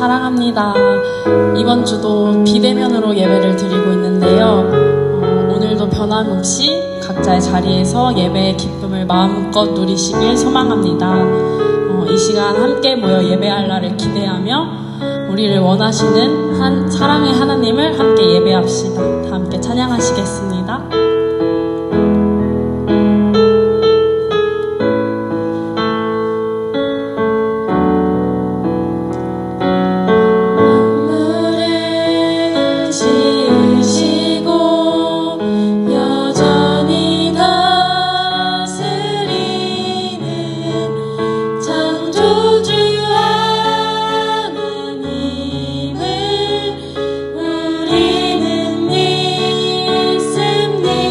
사랑합니다. 이번 주도 비대면으로 예배를 드리고 있는데요. 오늘도 변함없이 각자의 자리에서 예배의 기쁨을 마음껏 누리시길 소망합니다. 이 시간 함께 모여 예배할 날을 기대하며 우리를 원하시는 사랑의 하나님을 함께 예배합시다. 다 함께 찬양하시겠습니다. 우리는 믿습니다.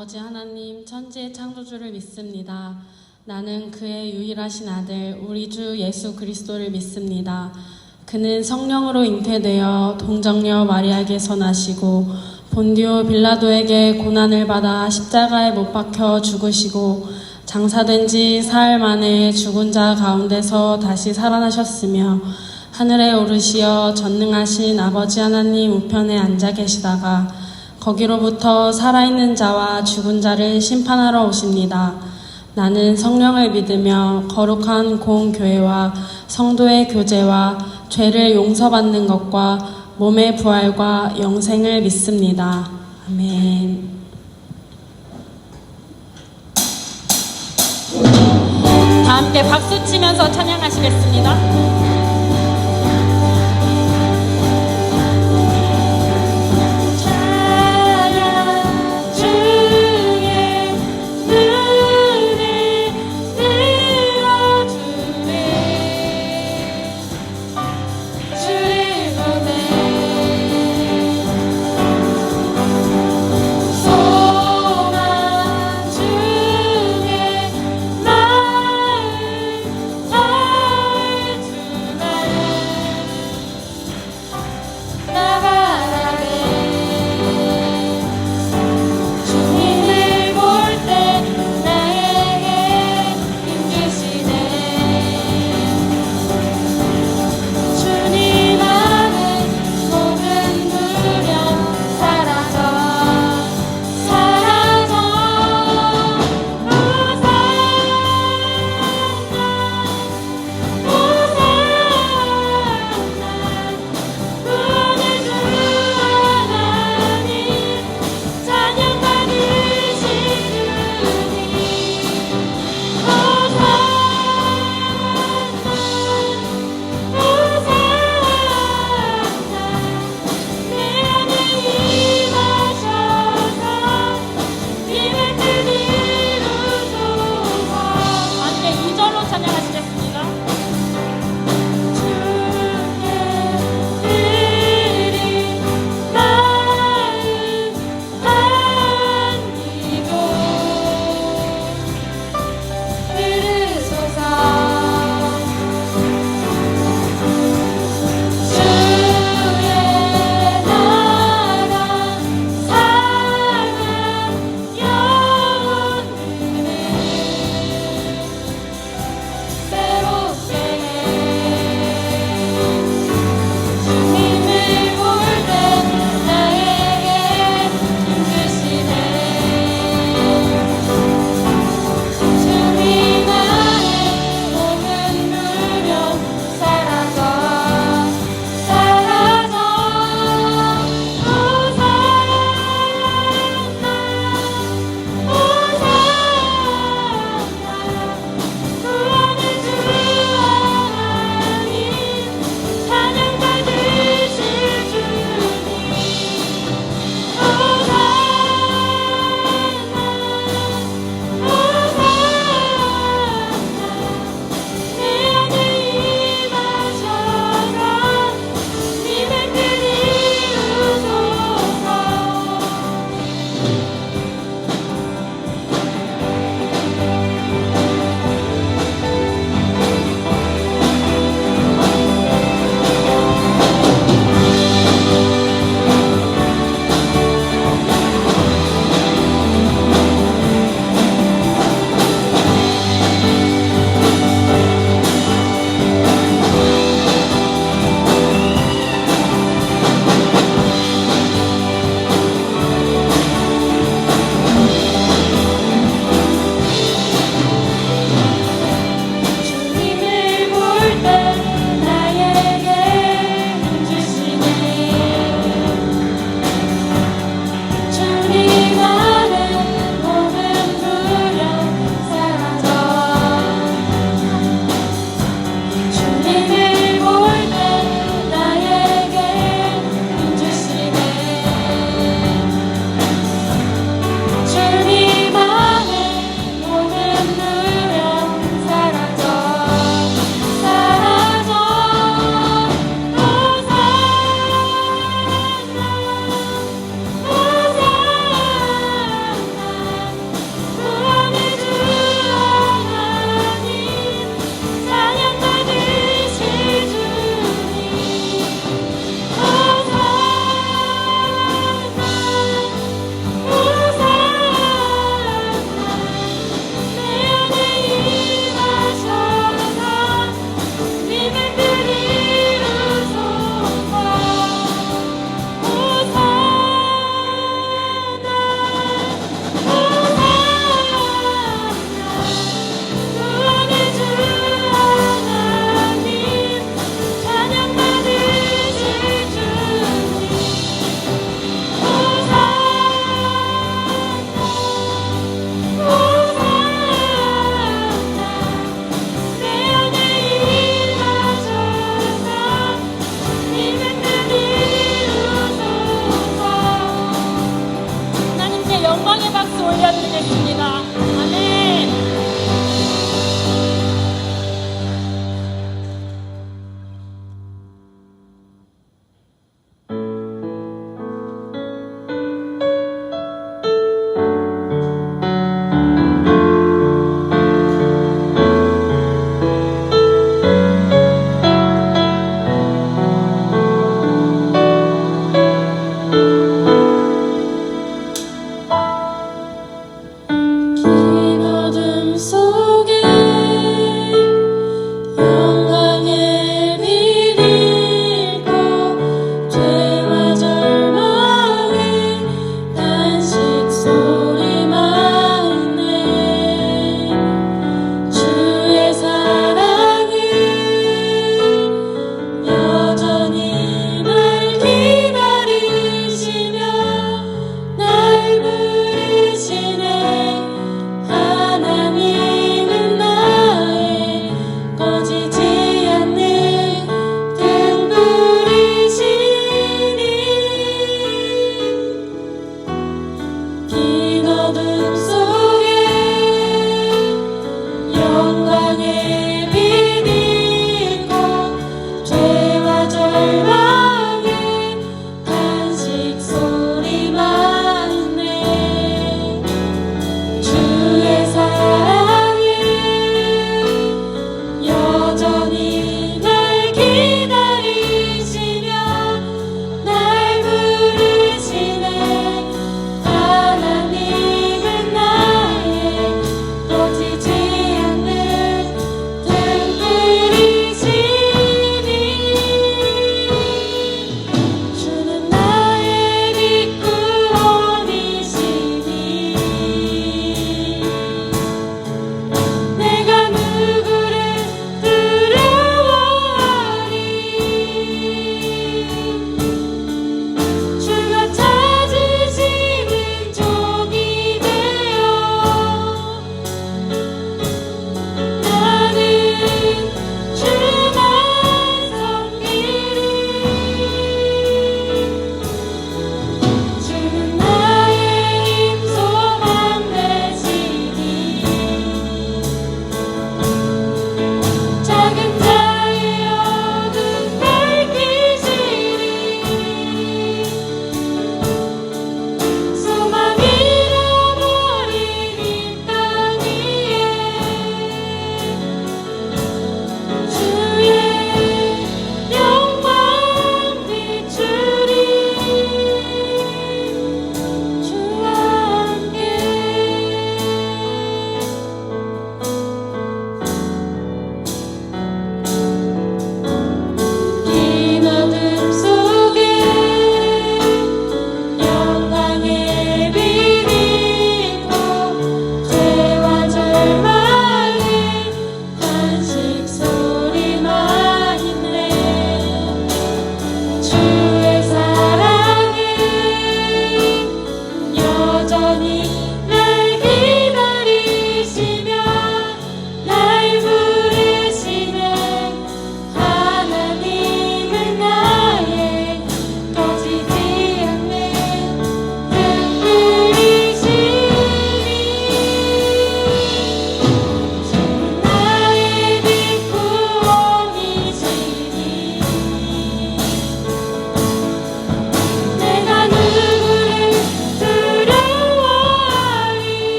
아버지 하나님 천지의 창조주를 믿습니다. 나는 그의 유일하신 아들 우리 주 예수 그리스도를 믿습니다. 그는 성령으로 잉태되어 동정녀 마리아에게서 나시고 본디오 빌라도에게 고난을 받아 십자가에 못 박혀 죽으시고 장사된 지 사흘 만에 죽은 자 가운데서 다시 살아나셨으며 하늘에 오르시어 전능하신 아버지 하나님 우편에 앉아 계시다가 거기로부터 살아있는 자와 죽은 자를 심판하러 오십니다. 나는 성령을 믿으며 거룩한 공교회와 성도의 교제와 죄를 용서받는 것과 몸의 부활과 영생을 믿습니다. 아멘. 다 함께 박수 치면서 찬양하시겠습니다.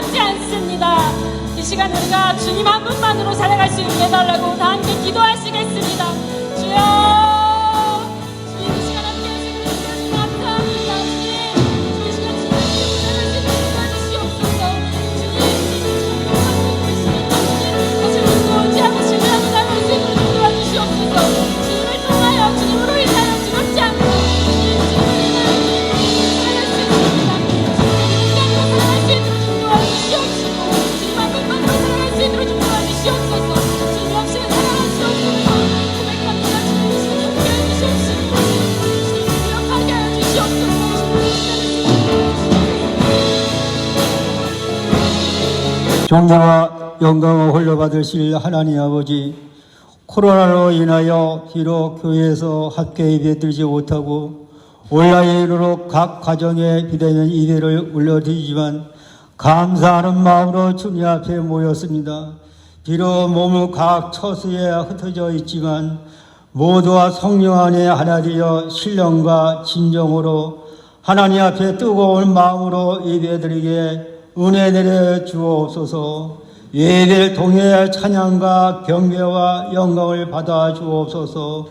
두렵지 않습니다. 이 시간 우리가 주님 한 분만으로 살아갈 수 있게 해달라고 다 함께 기도하시겠습니다. 주여, 주님 이 시간 함께 해주시는 주님 감사합니다. 주님, 이 시간 주님 도와주시옵소서. 주님, 다시 믿고 제 앞에 신뢰하는 나를 올 수 있도록 도와주시옵소서. 주님을 통하여 주님으로 인하여 두렵지 않고 존귀와 영광을 홀려받으실 하나님 아버지, 코로나로 인하여 비록 교회에서 함께 예배드리지 못하고 온라인으로 각 가정에 비대면 예배를 올려드리지만 감사하는 마음으로 주님 앞에 모였습니다. 비록 몸은 각 처소에 흩어져 있지만 모두와 성령 안에 하나 되어 신령과 진정으로 하나님 앞에 뜨거운 마음으로 예배드리게 은혜 내려 주옵소서. 예배를 통해 찬양과 경배와 영광을 받아 주옵소서.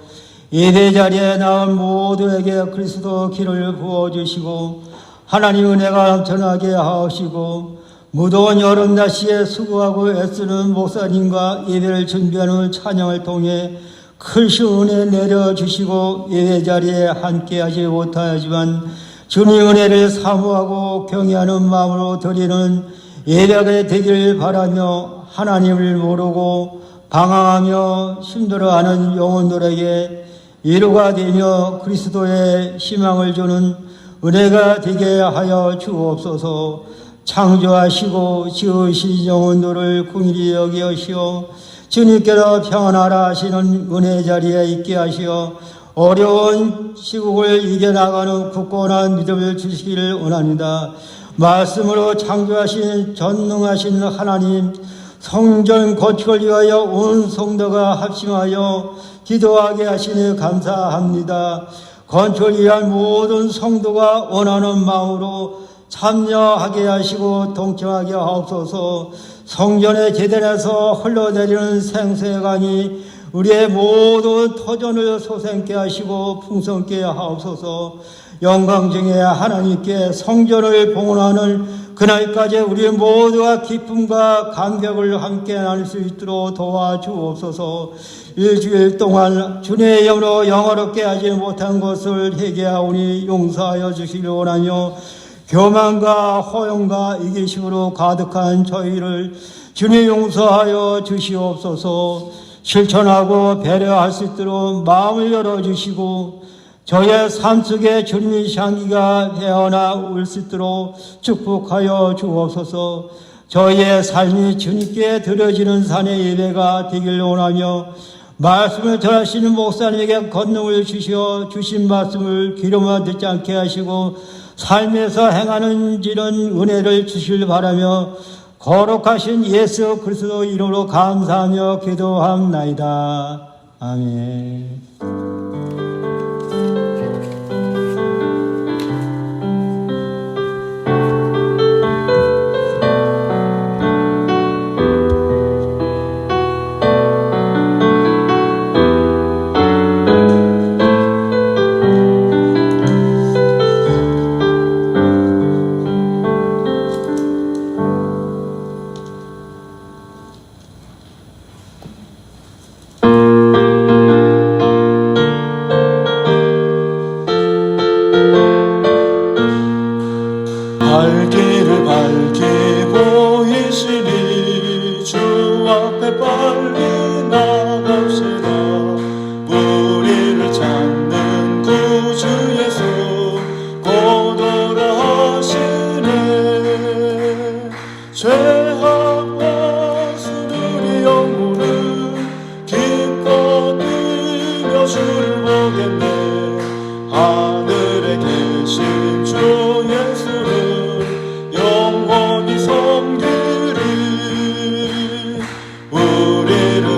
예배 자리에 나온 모두에게 그리스도 기를 부어주시고 하나님 은혜가 넘쳐나게 하시고 무더운 여름 날씨에 수고하고 애쓰는 목사님과 예배를 준비하는 찬양을 통해 크신 은혜 내려주시고 예배 자리에 함께하지 못하지만 주님 은혜를 사모하고 경외하는 마음으로 드리는 예배가 되길 바라며 하나님을 모르고 방황하며 힘들어하는 영혼들에게 위로가 되며 그리스도의 희망을 주는 은혜가 되게 하여 주옵소서. 창조하시고 지으신 영혼들을 긍휼히 여기시어 주님께로 평안하라 하시는 은혜 자리에 있게 하시어 어려운 시국을 이겨나가는 굳건한 믿음을 주시기를 원합니다. 말씀으로 창조하신 전능하신 하나님, 성전 건축을 위하여 온 성도가 합심하여 기도하게 하시니 감사합니다. 건축을 위한 모든 성도가 원하는 마음으로 참여하게 하시고 동참하게 하옵소서. 성전의 제단에서 흘러내리는 생수의 강이 우리의 모든 터전을 솟게 하시고 풍성케 하옵소서. 영광 중에 하나님께 성전을 봉헌하는 그날까지 우리 모두가 기쁨과 감격을 함께 나눌 수 있도록 도와주옵소서. 일주일 동안 주님의 이름으로 영화롭게 하지 못한 것을 회개하오니 용서하여 주시길 원하며 교만과 허용과 이기심으로 가득한 저희를 주님 용서하여 주시옵소서. 실천하고 배려할 수 있도록 마음을 열어주시고 저의 삶 속에 주님의 향기가 배어나 올 수 있도록 축복하여 주옵소서. 저희의 삶이 주님께 드려지는 산의 예배가 되길 원하며 말씀을 전하시는 목사님에게 권능을 주시어 주신 말씀을 귀로만 듣지 않게 하시고 삶에서 행하는 지는 은혜를 주시길 바라며 거룩하신 예수 그리스도 이름으로 감사하며 기도합나이다. 아멘. 발길을 밝히 보이시니 주 앞에 빨리 나갑시다. 우리를 찾는 구주 예수 곧 오라 하시네. 죄악 원수 우리 영혼은 기뻐 뛰며 주를 보겠네. 하늘에 계신 주 예수를 영원히 섬기리. 우리를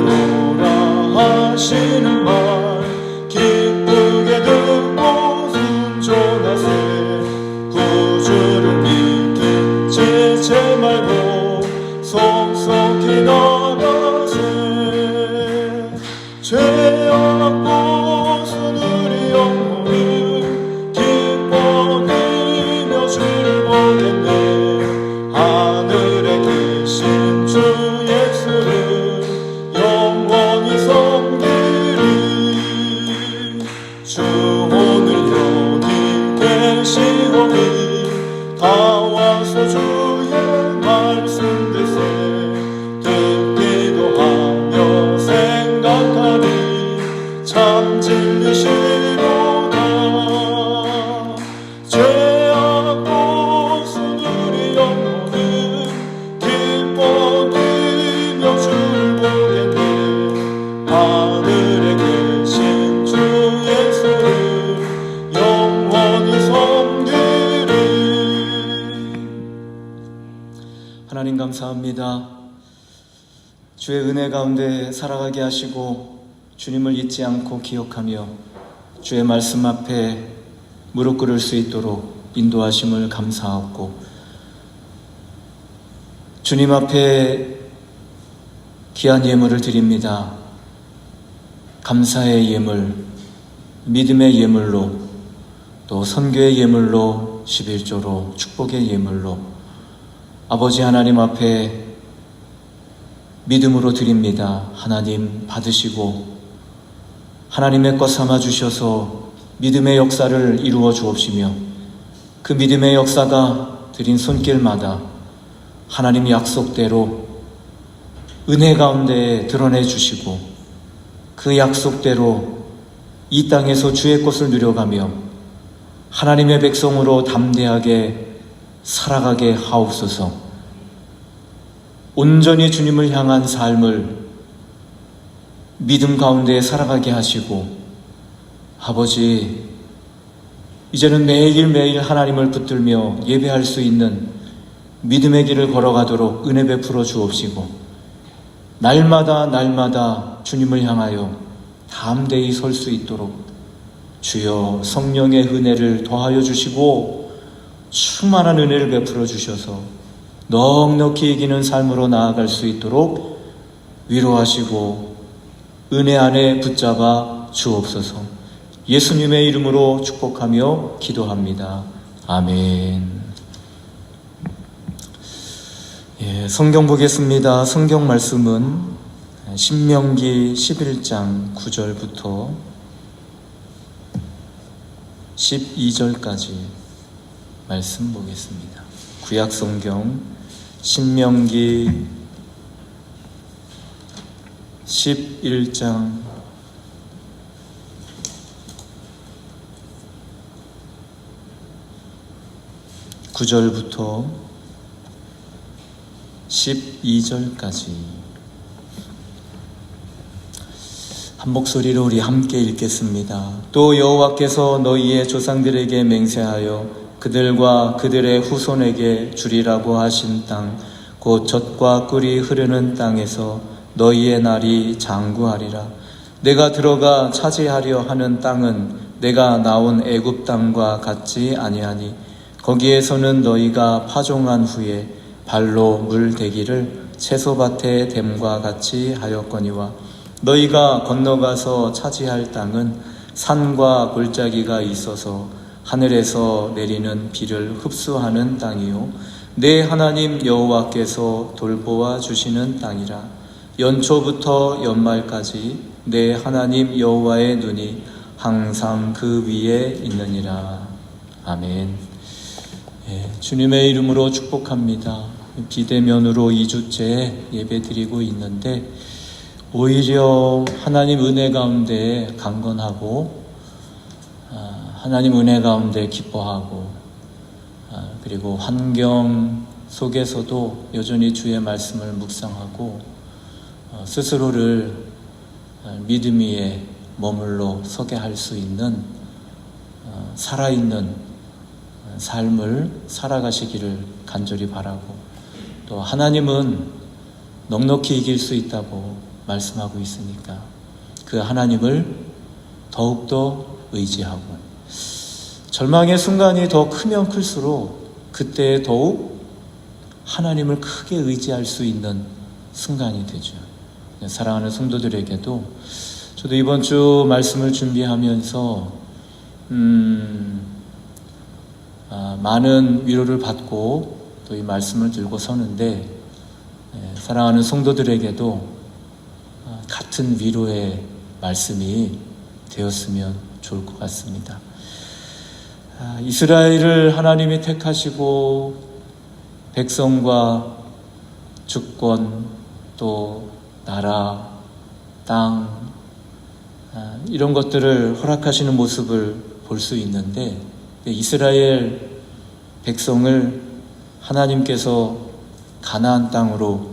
나와서 주의 말씀 들세 듣기도 하며 생각하니 참 진리시로다. 죄악 벗은 우리 영혼은 기뻐 뛰며 주를 보겠네. 하늘에 계신 주 예수를 영원히 섬기리. 하나님 감사합니다. 주의 은혜 가운데 살아가게 하시고 주님을 잊지 않고 기억하며 주의 말씀 앞에 무릎 꿇을 수 있도록 인도하심을 감사하고, 주님 앞에 귀한 예물을 드립니다. 감사의 예물, 믿음의 예물로, 또 선교의 예물로, 11조로, 축복의 예물로 아버지 하나님 앞에 믿음으로 드립니다. 하나님 받으시고 하나님의 것 삼아 주셔서 믿음의 역사를 이루어 주옵시며, 그 믿음의 역사가 드린 손길마다 하나님 약속대로 은혜 가운데 드러내 주시고, 그 약속대로 이 땅에서 주의 것을 누려가며 하나님의 백성으로 담대하게 살아가게 하옵소서. 온전히 주님을 향한 삶을 믿음 가운데 살아가게 하시고, 아버지 이제는 매일매일 하나님을 붙들며 예배할 수 있는 믿음의 길을 걸어가도록 은혜 베풀어 주옵시고, 날마다 주님을 향하여 담대히 설 수 있도록 주여 성령의 은혜를 더하여 주시고 충만한 은혜를 베풀어 주셔서 넉넉히 이기는 삶으로 나아갈 수 있도록 위로하시고 은혜 안에 붙잡아 주옵소서. 예수님의 이름으로 축복하며 기도합니다. 아멘. 성경 보겠습니다. 성경 말씀은 신명기 11장 9절부터 12절까지 말씀 보겠습니다. 구약 성경 신명기 11장 9절부터 12절까지 한 목소리로 우리 함께 읽겠습니다. 또 여호와께서 너희의 조상들에게 맹세하여 그들과 그들의 후손에게 주리라고 하신 땅, 곧 젖과 꿀이 흐르는 땅에서 너희의 날이 장구하리라. 내가 들어가 차지하려 하는 땅은 내가 나온 애굽 땅과 같지 아니하니 거기에서는 너희가 파종한 후에 발로 물대기를 채소밭에 댐과 같이 하였거니와 너희가 건너가서 차지할 땅은 산과 골짜기가 있어서 하늘에서 내리는 비를 흡수하는 땅이요 내 하나님 여호와께서 돌보아 주시는 땅이라. 연초부터 연말까지 내 하나님 여호와의 눈이 항상 그 위에 있느니라. 아멘. 주님의 이름으로 축복합니다. 비대면으로 2주째 예배드리고 있는데 오히려 하나님 은혜 가운데 강건하고 하나님 은혜 가운데 기뻐하고 그리고 환경 속에서도 여전히 주의 말씀을 묵상하고 스스로를 믿음 위에 머물러 서게 할 수 있는 살아있는 삶을 살아가시기를 간절히 바라고, 또 하나님은 넉넉히 이길 수 있다고 말씀하고 있으니까 그 하나님을 더욱더 의지하고, 절망의 순간이 더 크면 클수록 그때 더욱 하나님을 크게 의지할 수 있는 순간이 되죠. 사랑하는 성도들에게도 저도 이번 주 말씀을 준비하면서 많은 위로를 받고 또 이 말씀을 들고 서는데 사랑하는 성도들에게도 같은 위로의 말씀이 되었으면 좋을 것 같습니다. 이스라엘을 하나님이 택하시고 백성과 주권, 또 나라, 땅, 이런 것들을 허락하시는 모습을 볼 수 있는데, 이스라엘 백성을 하나님께서 가나안 땅으로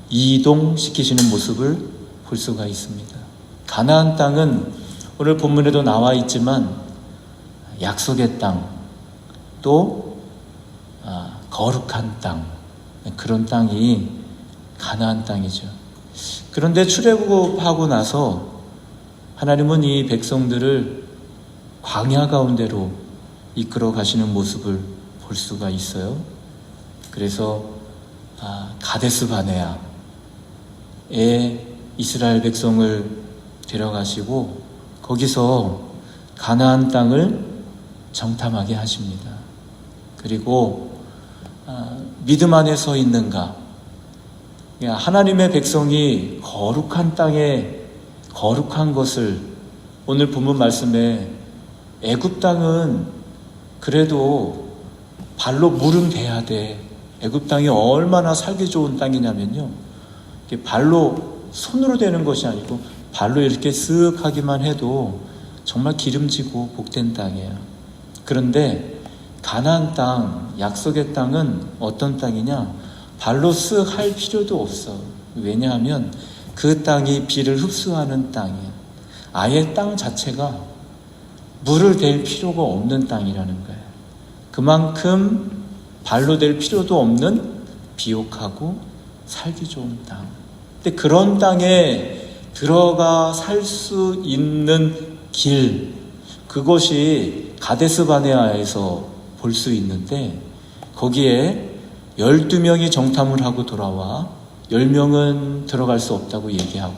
이동시키시는 모습을 볼 수가 있습니다. 가나안 땅은 오늘 본문에도 나와 있지만 약속의 땅, 또 거룩한 땅, 그런 땅이 가나안 땅이죠. 그런데 출애굽하고 나서 하나님은 이 백성들을 광야 가운데로 이끌어 가시는 모습을 볼 수가 있어요. 그래서 가데스 바네아에 이스라엘 백성을 데려가시고 거기서 가나안 땅을 정탐하게 하십니다. 그리고 믿음 안에 서 있는가, 하나님의 백성이 거룩한 땅에 거룩한 것을, 오늘 본문 말씀에 애굽 땅은 그래도 발로 물은대야 돼. 애굽 땅이 얼마나 살기 좋은 땅이냐면요, 발로 손으로 되는 것이 아니고 발로 이렇게 쓱 하기만 해도 정말 기름지고 복된 땅이에요. 그런데 가나안 땅, 약속의 땅은 어떤 땅이냐? 발로 쓱 할 필요도 없어. 왜냐하면 그 땅이 비를 흡수하는 땅이에요. 아예 땅 자체가 물을 댈 필요가 없는 땅이라는 거예요. 그만큼 발로 댈 필요도 없는 비옥하고 살기 좋은 땅. 근데 그런 땅에 들어가 살 수 있는 길, 그것이 가데스 바네아에서 볼 수 있는데, 거기에 12명이 정탐을 하고 돌아와 10명은 들어갈 수 없다고 얘기하고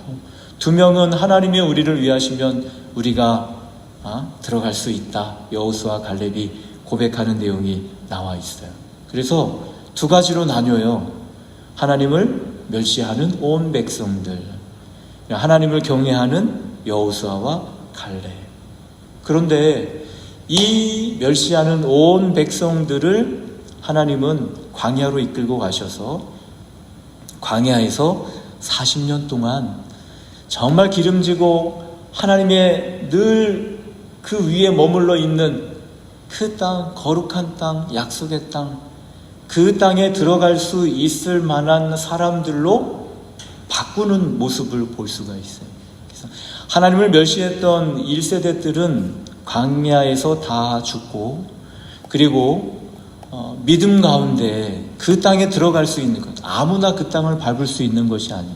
2명은 하나님이 우리를 위하시면 우리가 들어갈 수 있다, 여호수아 갈렙이 고백하는 내용이 나와 있어요. 그래서 두 가지로 나뉘어요. 하나님을 멸시하는 온 백성들, 하나님을 경외하는 여호수아와 갈렙. 그런데 이 멸시하는 온 백성들을 하나님은 광야로 이끌고 가셔서 광야에서 40년 동안 정말 기름지고 하나님의 늘 그 위에 머물러 있는 그 땅, 거룩한 땅, 약속의 땅, 그 땅에 들어갈 수 있을 만한 사람들로 바꾸는 모습을 볼 수가 있어요. 그래서 하나님을 멸시했던 1세대들은 광야에서 다 죽고, 그리고 믿음 가운데 그 땅에 들어갈 수 있는 것, 아무나 그 땅을 밟을 수 있는 것이 아니에요.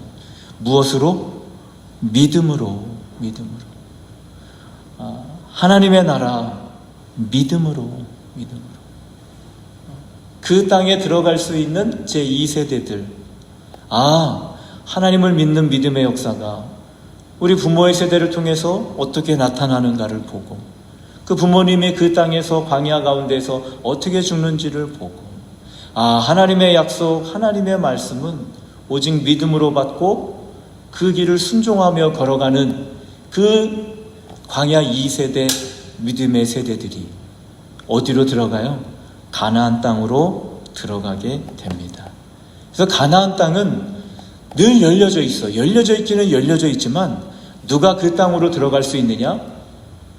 무엇으로? 믿음으로. 하나님의 나라, 믿음으로. 그 땅에 들어갈 수 있는 제2세대들, 하나님을 믿는 믿음의 역사가 우리 부모의 세대를 통해서 어떻게 나타나는가를 보고, 그 부모님이 그 땅에서 광야 가운데서 어떻게 죽는지를 보고, 하나님의 약속, 하나님의 말씀은 오직 믿음으로 받고 그 길을 순종하며 걸어가는 그 광야 2세대 믿음의 세대들이 어디로 들어가요? 가나안 땅으로 들어가게 됩니다. 그래서 가나안 땅은 늘 열려져 있어. 열려져 있기는 열려져 있지만 누가 그 땅으로 들어갈 수 있느냐?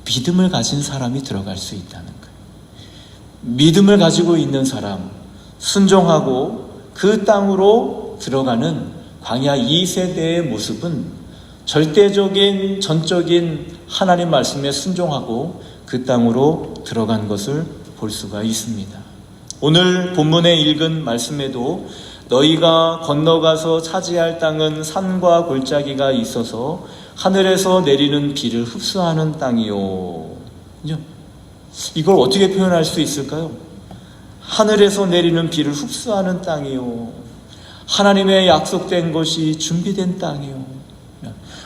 믿음을 가진 사람이 들어갈 수 있다는 거예요. 믿음을 가지고 있는 사람, 순종하고 그 땅으로 들어가는 광야 2세대의 모습은 절대적인 전적인 하나님 말씀에 순종하고 그 땅으로 들어간 것을 볼 수가 있습니다. 오늘 본문에 읽은 말씀에도 너희가 건너가서 차지할 땅은 산과 골짜기가 있어서 하늘에서 내리는 비를 흡수하는 땅이요. 이걸 어떻게 표현할 수 있을까요? 하늘에서 내리는 비를 흡수하는 땅이요. 하나님의 약속된 것이 준비된 땅이요.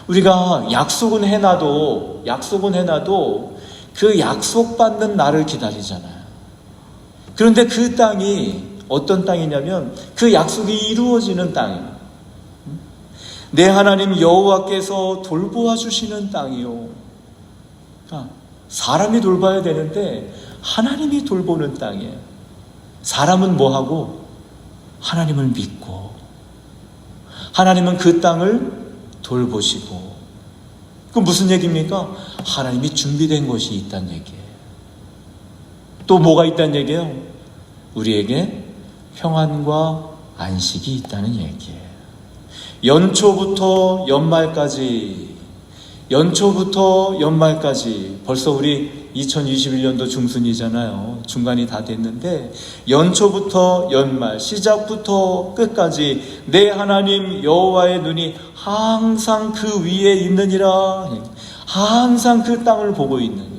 우리가 약속은 해놔도 그 약속받는 날을 기다리잖아요. 그런데 그 땅이 어떤 땅이냐면 그 약속이 이루어지는 땅이에요. 내 하나님 여호와께서 돌보아 주시는 땅이요. 사람이 돌봐야 되는데 하나님이 돌보는 땅이에요. 사람은 뭐하고? 하나님을 믿고 하나님은 그 땅을 돌보시고, 그 무슨 얘기입니까? 하나님이 준비된 것이 있다는 얘기예요. 또 뭐가 있다는 얘기예요? 우리에게 평안과 안식이 있다는 얘기예요. 연초부터 연말까지 벌써 우리 2021년도 중순이잖아요. 중간이 다 됐는데 연초부터 연말, 시작부터 끝까지 내 하나님 여호와의 눈이 항상 그 위에 있느니라. 항상 그 땅을 보고 있는 거예요.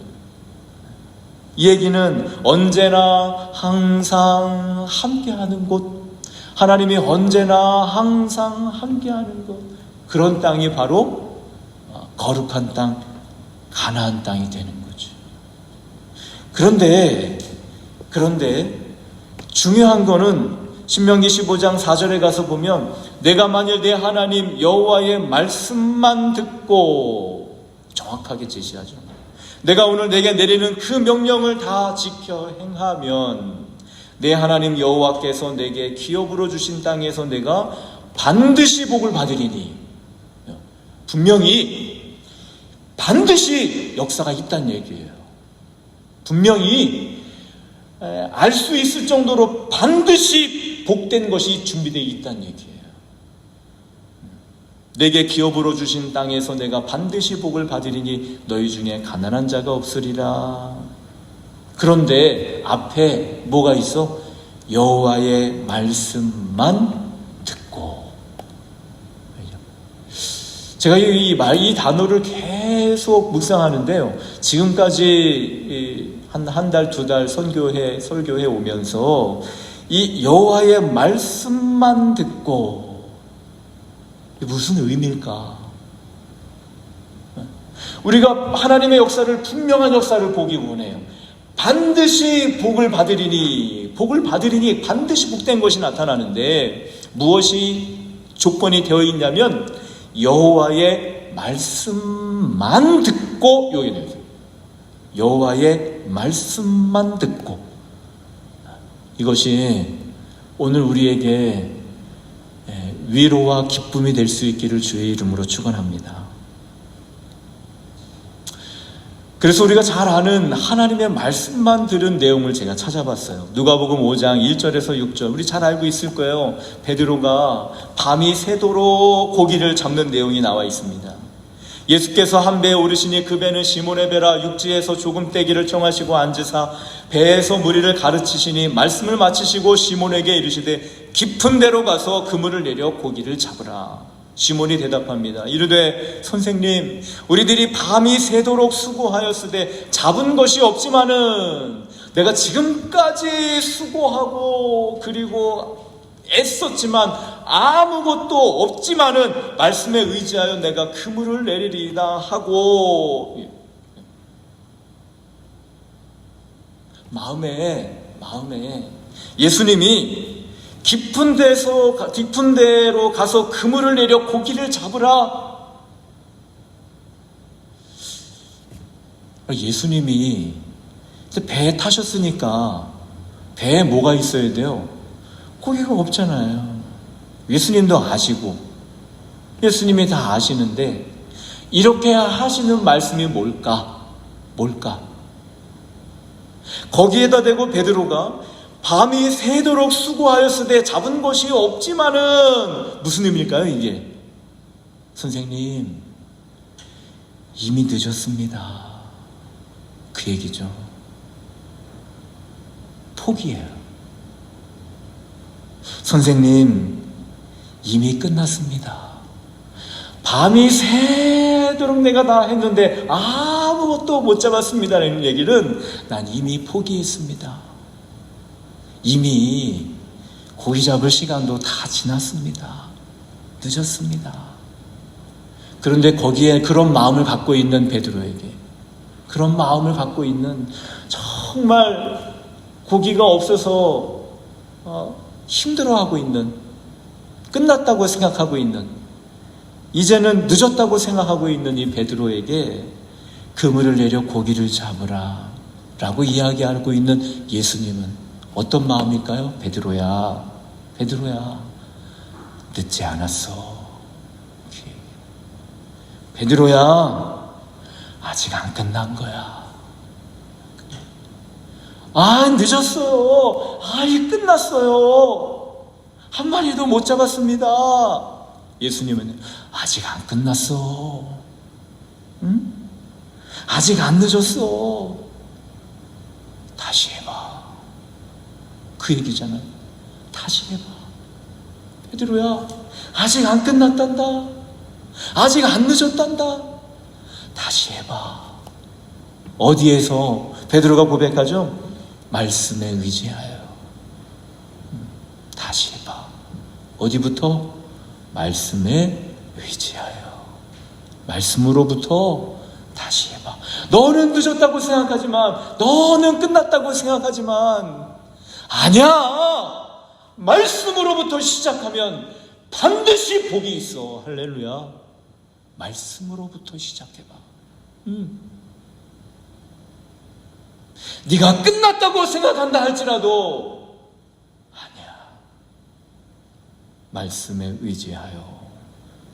이 얘기는 언제나 항상 함께하는 곳, 하나님이 언제나 항상 함께하는 곳, 그런 땅이 바로 거룩한 땅, 가나안 땅이 되는 거죠. 그런데 중요한 거는 신명기 15장 4절에 가서 보면 내가 만일 내 하나님 여호와의 말씀만 듣고, 정확하게 제시하죠. 내가 오늘 내게 내리는 그 명령을 다 지켜 행하면 내 하나님 여호와께서 내게 기업으로 주신 땅에서 내가 반드시 복을 받으리니, 반드시 역사가 있다는 얘기예요. 분명히 알 수 있을 정도로 반드시 복된 것이 준비되어 있다는 얘기예요. 내게 기업으로 주신 땅에서 내가 반드시 복을 받으리니 너희 중에 가난한 자가 없으리라. 그런데 앞에 뭐가 있어? 여호와의 말씀만 듣고. 제가 이 단어를 계속 묵상하는데요. 지금까지 한 달, 두 달 설교해 오면서 이 여호와의 말씀만 듣고 무슨 의미일까? 우리가 하나님의 역사를, 분명한 역사를 보기 원해요. 반드시 복을 받으리니 반드시 복된 것이 나타나는데 무엇이 조건이 되어 있냐면 여호와의 말씀만 듣고, 여기 되어 있어요. 여호와의 말씀만 듣고. 이것이 오늘 우리에게 위로와 기쁨이 될 수 있기를 주의 이름으로 축원합니다. 그래서 우리가 잘 아는 하나님의 말씀만 들은 내용을 제가 찾아봤어요. 누가복음 5장 1절에서 6절, 우리 잘 알고 있을 거예요. 베드로가 밤이 새도록 고기를 잡는 내용이 나와 있습니다. 예수께서 한 배에 오르시니 그 배는 시몬의 배라. 육지에서 조금 떼기를 청하시고 앉으사 배에서 무리를 가르치시니 말씀을 마치시고 시몬에게 이르시되 깊은 데로 가서 그물을 내려 고기를 잡으라. 시몬이 대답합니다. 이르되 선생님, 우리들이 밤이 새도록 수고하였으되 잡은 것이 없지만은 내가 지금까지 수고하고 그리고 애썼지만 아무것도 없지만은 말씀에 의지하여 내가 그물을 내리리다 하고, 마음에 예수님이 깊은 데로 가서 그물을 내려 고기를 잡으라. 예수님이 배에 타셨으니까 배에 뭐가 있어야 돼요? 고기가 없잖아요. 예수님도 아시고 예수님이 다 아시는데 이렇게 하시는 말씀이 뭘까? 거기에다 대고 베드로가 밤이 새도록 수고하였으되 잡은 것이 없지만은, 무슨 의미일까요 이게? 선생님, 이미 늦었습니다. 그 얘기죠. 포기해요. 선생님, 이미 끝났습니다. 밤이 새도록 내가 다 했는데 아무것도 못 잡았습니다 라는 얘기는 난 이미 포기했습니다. 이미 고기 잡을 시간도 다 지났습니다. 늦었습니다. 그런데 거기에 그런 마음을 갖고 있는 베드로에게, 그런 마음을 갖고 있는, 정말 고기가 없어서 힘들어하고 있는, 끝났다고 생각하고 있는, 이제는 늦었다고 생각하고 있는 이 베드로에게 그물을 내려 고기를 잡으라 라고 이야기하고 있는 예수님은 어떤 마음일까요? 베드로야, 베드로야, 늦지 않았어. 베드로야, 아직 안 끝난 거야. 늦었어요. 이 끝났어요. 한 마리도 못 잡았습니다. 예수님은 아직 안 끝났어. 응? 아직 안 늦었어. 다시 해봐. 그 얘기잖아요. 다시 해봐. 베드로야, 아직 안 끝났단다. 아직 안 늦었단다. 다시 해봐. 어디에서 베드로가 고백하죠? 말씀에 의지하여. 다시 해봐. 어디부터? 말씀에 의지하여. 말씀으로부터 다시 해봐. 너는 늦었다고 생각하지만, 너는 끝났다고 생각하지만, 아니야. 말씀으로부터 시작하면 반드시 복이 있어. 할렐루야. 말씀으로부터 시작해봐. 네가 끝났다고 생각한다 할지라도 아니야. 말씀에 의지하여.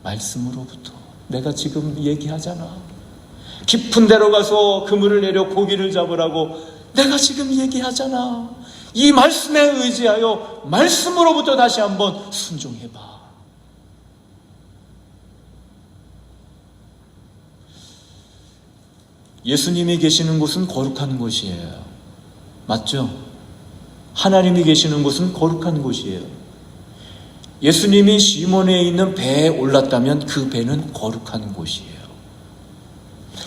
말씀으로부터. 내가 지금 얘기하잖아. 깊은 데로 가서 그물을 내려 고기를 잡으라고 내가 지금 얘기하잖아. 이 말씀에 의지하여 말씀으로부터 다시 한번 순종해봐. 예수님이 계시는 곳은 거룩한 곳이에요. 맞죠? 하나님이 계시는 곳은 거룩한 곳이에요. 예수님이 시몬에 있는 배에 올랐다면 그 배는 거룩한 곳이에요.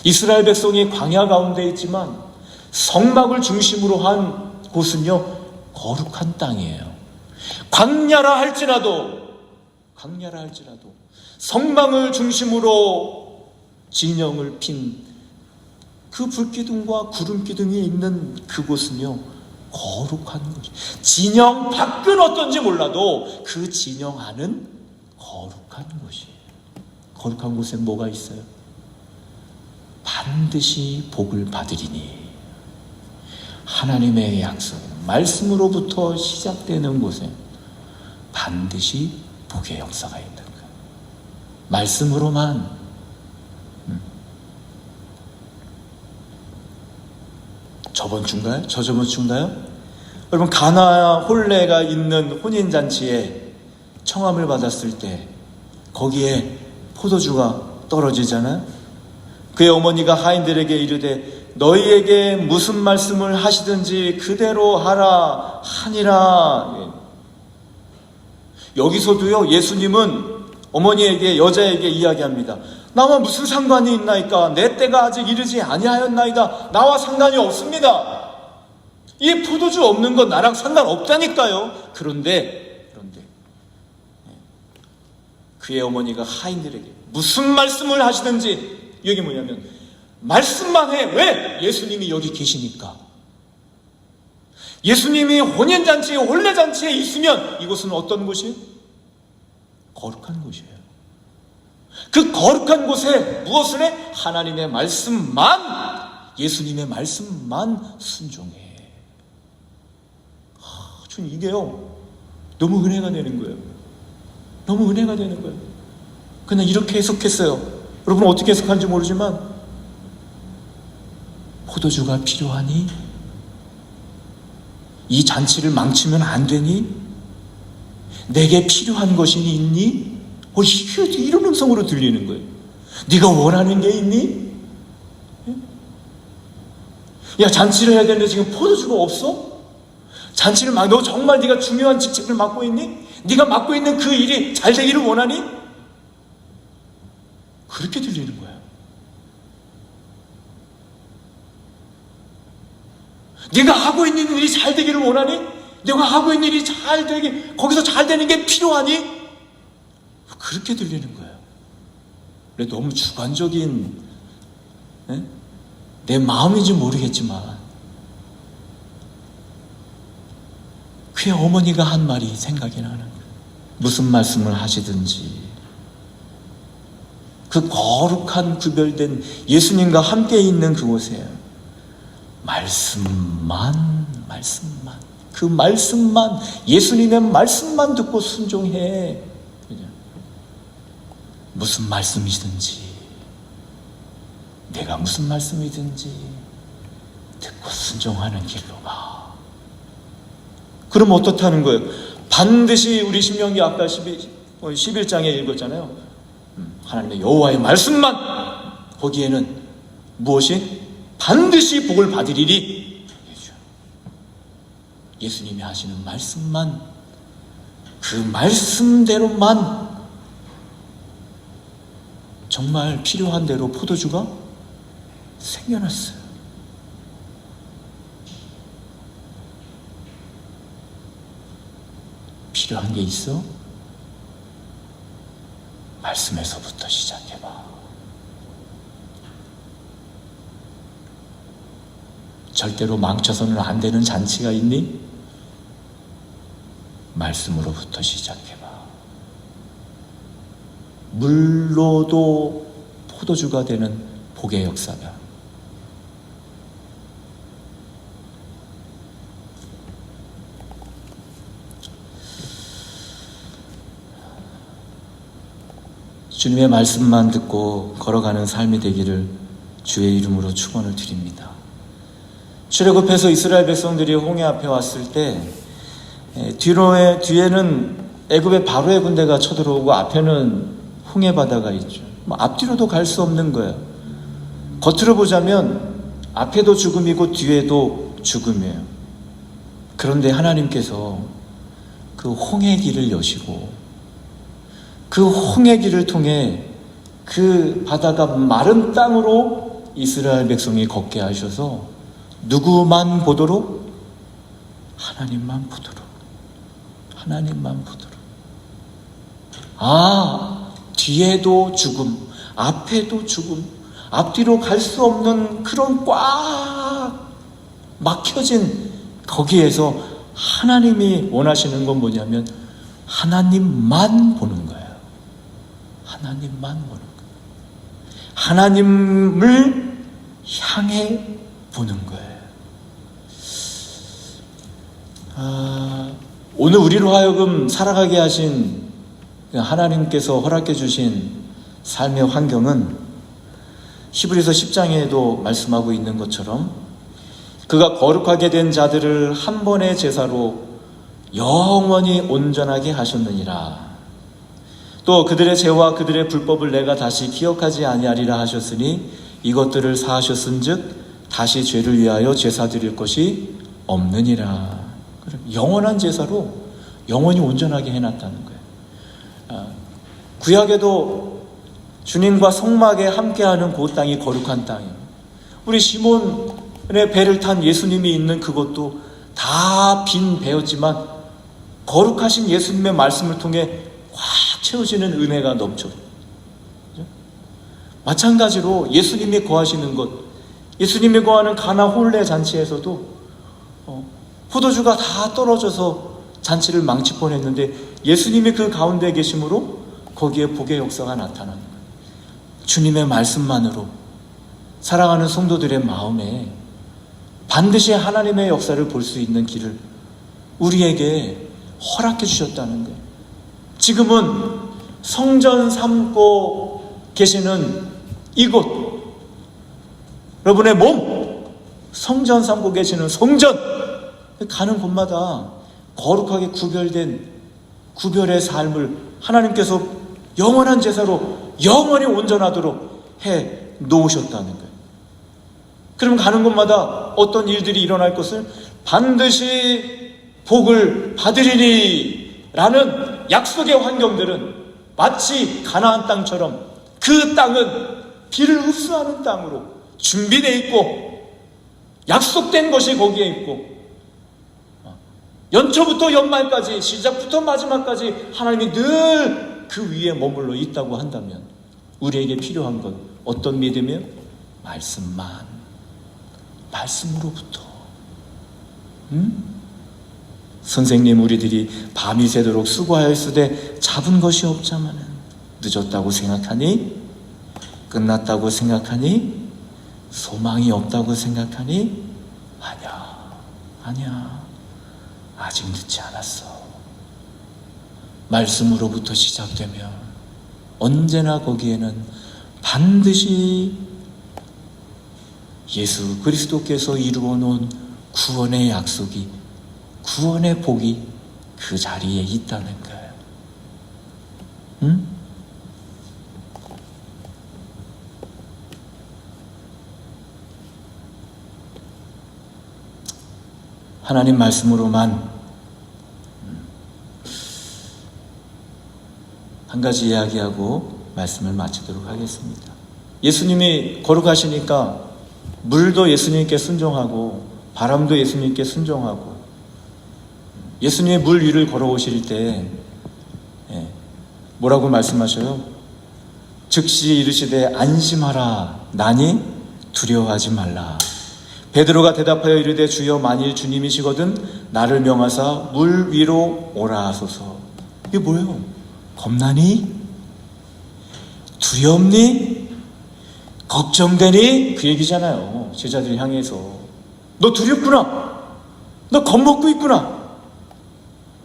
이스라엘 백성이 광야 가운데 있지만 성막을 중심으로 한 곳은요, 거룩한 땅이에요. 광야라 할지라도 성막을 중심으로 진영을 핀 그 불기둥과 구름기둥이 있는 그곳은요, 거룩한 곳이에요. 진영 밖은 어떤지 몰라도 그 진영 안은 거룩한 곳이에요. 거룩한 곳에 뭐가 있어요? 반드시 복을 받으리니. 하나님의 약속, 말씀으로부터 시작되는 곳에 반드시 복의 역사가 있는 거예요. 말씀으로만. 저번 주인가요? 저저번 주인가요? 여러분, 가나 혼례가 있는 혼인잔치에 청함을 받았을 때 거기에 포도주가 떨어지잖아요. 그의 어머니가 하인들에게 이르되 너희에게 무슨 말씀을 하시든지 그대로 하라 하니라. 여기서도요, 예수님은 어머니에게, 여자에게 이야기합니다. 나와 무슨 상관이 있나이까? 내 때가 아직 이르지 아니하였나이다. 나와 상관이 없습니다. 이 포도주 없는 건 나랑 상관없다니까요. 그런데 그의 어머니가 하인들에게 무슨 말씀을 하시든지, 이게 뭐냐면 말씀만 해. 왜? 예수님이 여기 계시니까. 예수님이 혼인잔치에, 혼례잔치에 있으면 이곳은 어떤 곳이에요? 거룩한 곳이에요. 그 거룩한 곳에 무엇을 해? 하나님의 말씀만, 예수님의 말씀만 순종해. 전 이게요, 너무 은혜가 되는 거예요. 너무 은혜가 되는 거예요. 그냥 이렇게 해석했어요. 여러분 어떻게 해석하는지 모르지만, 포도주가 필요하니? 이 잔치를 망치면 안 되니? 내게 필요한 것이 있니? 이런 음성으로 들리는 거예요. 네가 원하는 게 있니? 야, 잔치를 해야 되는데 지금 포도주가 없어? 잔치를 너 정말 네가 중요한 직책을 맡고 있니? 네가 맡고 있는 그 일이 잘 되기를 원하니? 그렇게 들리는 거예요. 네가 하고 있는 일이 잘 되기를 원하니? 네가 하고 있는 일이 잘 되기, 거기서 잘 되는 게 필요하니? 그렇게 들리는 거예요. 너무 주관적인 내 마음인지 모르겠지만, 그의 어머니가 한 말이 생각이 나는 거예요. 무슨 말씀을 하시든지 그 거룩한 구별된 예수님과 함께 있는 그곳에 말씀만 그 말씀만, 예수님의 말씀만 듣고 순종해. 무슨 말씀이든지, 내가 무슨 말씀이든지 듣고 순종하는 길로 가. 그럼 어떻다는 거예요? 반드시 우리 신명기 아까 11장에 읽었잖아요. 하나님의 여호와의 말씀만, 거기에는 무엇이? 반드시 복을 받으리리. 예수님이 하시는 말씀만, 그 말씀대로만 정말 필요한 대로 포도주가 생겨났어요. 필요한 게 있어? 말씀에서부터 시작해봐. 절대로 망쳐서는 안 되는 잔치가 있니? 말씀으로부터 시작해봐. 물로도 포도주가 되는 복의 역사가. 주님의 말씀만 듣고 걸어가는 삶이 되기를 주의 이름으로 축원을 드립니다. 출애굽해서 이스라엘 백성들이 홍해 앞에 왔을 때 뒤에는 애굽의 바로의 군대가 쳐들어오고 앞에는 홍해 바다가 있죠. 앞뒤로도 갈 수 없는 거예요. 겉으로 보자면 앞에도 죽음이고 뒤에도 죽음이에요. 그런데 하나님께서 그 홍해 길을 여시고 그 홍해 길을 통해 그 바다가 마른 땅으로 이스라엘 백성이 걷게 하셔서 누구만 보도록? 하나님만 보도록. 하나님만 보도록. 뒤에도 죽음, 앞에도 죽음, 앞뒤로 갈 수 없는 그런 꽉 막혀진 거기에서 하나님이 원하시는 건 뭐냐면 하나님만 보는 거예요. 하나님만 보는 거예요. 하나님을 향해 보는 거예요. 오늘 우리로 하여금 살아가게 하신 하나님께서 허락해 주신 삶의 환경은 히브리서 10장에도 말씀하고 있는 것처럼 그가 거룩하게 된 자들을 한 번의 제사로 영원히 온전하게 하셨느니라. 또 그들의 죄와 그들의 불법을 내가 다시 기억하지 아니하리라 하셨으니 이것들을 사하셨은즉 다시 죄를 위하여 제사 드릴 것이 없느니라. 영원한 제사로 영원히 온전하게 해놨다는 거예요. 구약에도 주님과 성막에 함께하는 그 땅이 거룩한 땅이에요. 우리 시몬의 배를 탄 예수님이 있는 그것도 다 빈 배였지만 거룩하신 예수님의 말씀을 통해 확 채워지는 은혜가 넘쳐요. 마찬가지로 예수님이 거하시는 것, 예수님이 거하는 가나 혼례 잔치에서도 포도주가 다 떨어져서 잔치를 망칠 뻔했는데 예수님이 그 가운데 계심으로 거기에 복의 역사가 나타나는 거예요. 주님의 말씀만으로 사랑하는 성도들의 마음에 반드시 하나님의 역사를 볼 수 있는 길을 우리에게 허락해 주셨다는 거예요. 지금은 성전 삼고 계시는 이곳, 여러분의 몸, 성전 삼고 계시는 성전, 가는 곳마다 거룩하게 구별된 구별의 삶을 하나님께서 영원한 제사로 영원히 온전하도록 해 놓으셨다는 거예요. 그럼 가는 곳마다 어떤 일들이 일어날 것을 반드시 복을 받으리니 라는 약속의 환경들은 마치 가나안 땅처럼 그 땅은 비를 흡수하는 땅으로 준비되어 있고 약속된 것이 거기에 있고 연초부터 연말까지 시작부터 마지막까지 하나님이 늘 그 위에 머물러 있다고 한다면 우리에게 필요한 건 어떤 믿음이에요? 말씀만. 말씀으로부터. 선생님, 우리들이 밤이 새도록 수고하였으되 잡은 것이 없자마는 늦었다고 생각하니, 끝났다고 생각하니, 소망이 없다고 생각하니, 아니야. 아직 늦지 않았어. 말씀으로부터 시작되면 언제나 거기에는 반드시 예수 그리스도께서 이루어 놓은 구원의 약속이, 구원의 복이 그 자리에 있다는 거예요. 응? 하나님 말씀으로만 한 가지 이야기하고 말씀을 마치도록 하겠습니다. 예수님이 거룩하시니까 물도 예수님께 순종하고 바람도 예수님께 순종하고, 예수님의 물 위를 걸어오실 때 뭐라고 말씀하셔요? 즉시 이르시되 안심하라, 나니 두려워하지 말라. 베드로가 대답하여 이르되 주여, 만일 주님이시거든 나를 명하사 물 위로 오라 하소서. 이게 뭐예요? 겁나니? 두렵니? 걱정되니? 그 얘기잖아요. 제자들 향해서. 너 두렵구나. 너 겁먹고 있구나.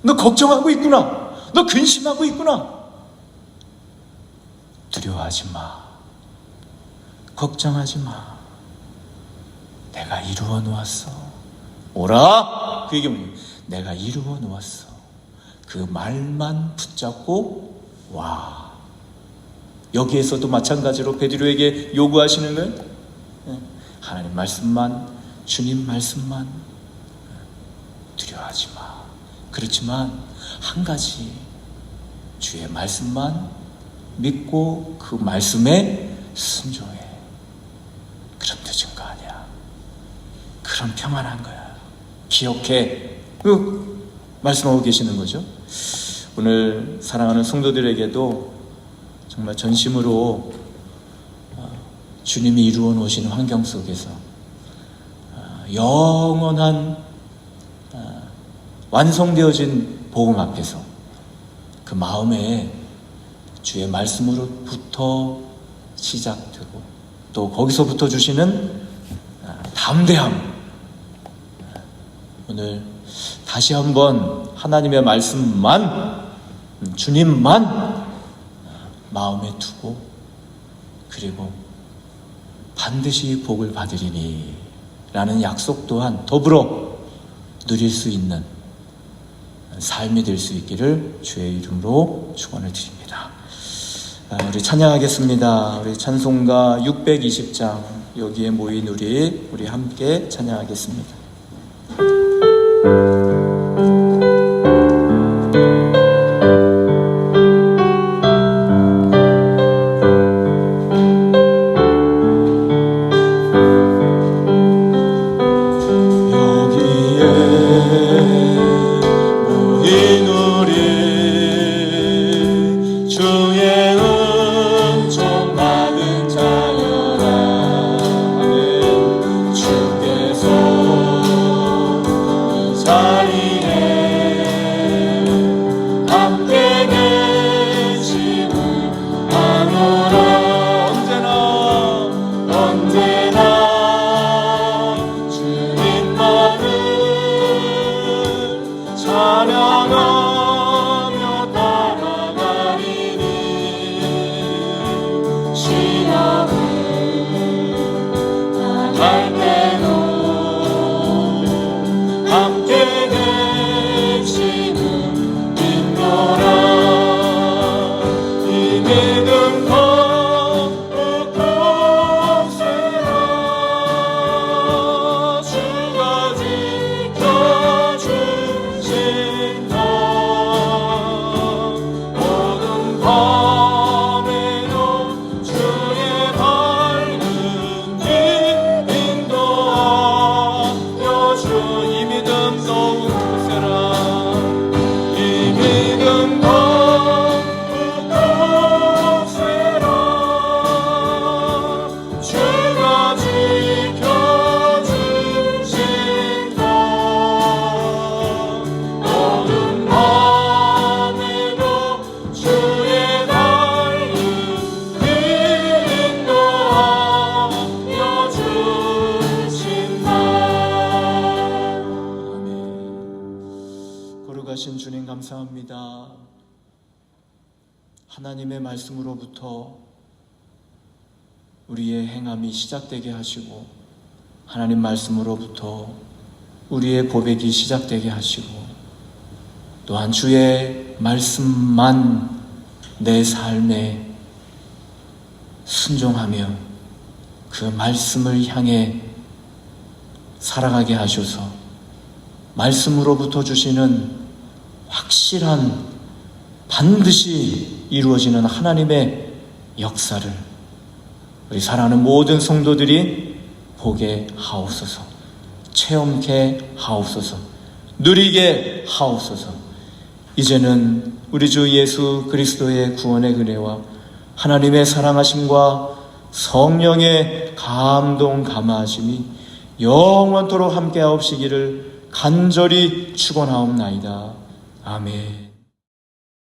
너 걱정하고 있구나. 너 근심하고 있구나. 두려워하지 마. 걱정하지 마. 내가 이루어 놓았어. 오라. 그 얘기 뭐예요? 내가 이루어 놓았어. 그 말만 붙잡고 와. 여기에서도 마찬가지로 베드로에게 요구하시는 건 하나님 말씀만, 주님 말씀만. 두려워하지 마. 그렇지만 한 가지, 주의 말씀만 믿고 그 말씀에 순종해. 그럼 늦은 거 아니야. 그럼 평안한 거야. 기억해. 그 말씀하고 계시는 거죠. 오늘 사랑하는 성도들에게도 정말 전심으로 주님이 이루어 놓으신 환경 속에서 영원한 완성되어진 복음 앞에서 그 마음에 주의 말씀으로부터 시작되고 또 거기서부터 주시는 담대함, 오늘 다시 한번 하나님의 말씀만, 주님만 마음에 두고, 그리고 반드시 복을 받으리니 라는 약속 또한 더불어 누릴 수 있는 삶이 될 수 있기를 주의 이름으로 축원을 드립니다. 우리 찬양하겠습니다. 우리 찬송가 620장, 여기에 모인 우리 함께 찬양하겠습니다. 주께서 하나님의 말씀으로부터 우리의 행함이 시작되게 하시고 하나님 말씀으로부터 우리의 고백이 시작되게 하시고 또한 주의 말씀만 내 삶에 순종하며 그 말씀을 향해 살아가게 하셔서 말씀으로부터 주시는 확실한 반드시 이루어지는 하나님의 역사를 우리 사랑하는 모든 성도들이 보게 하옵소서, 체험케 하옵소서, 누리게 하옵소서. 이제는 우리 주 예수 그리스도의 구원의 은혜와 하나님의 사랑하심과 성령의 감동 감화하심이 영원토록 함께하옵시기를 간절히 축원하옵나이다. 아멘.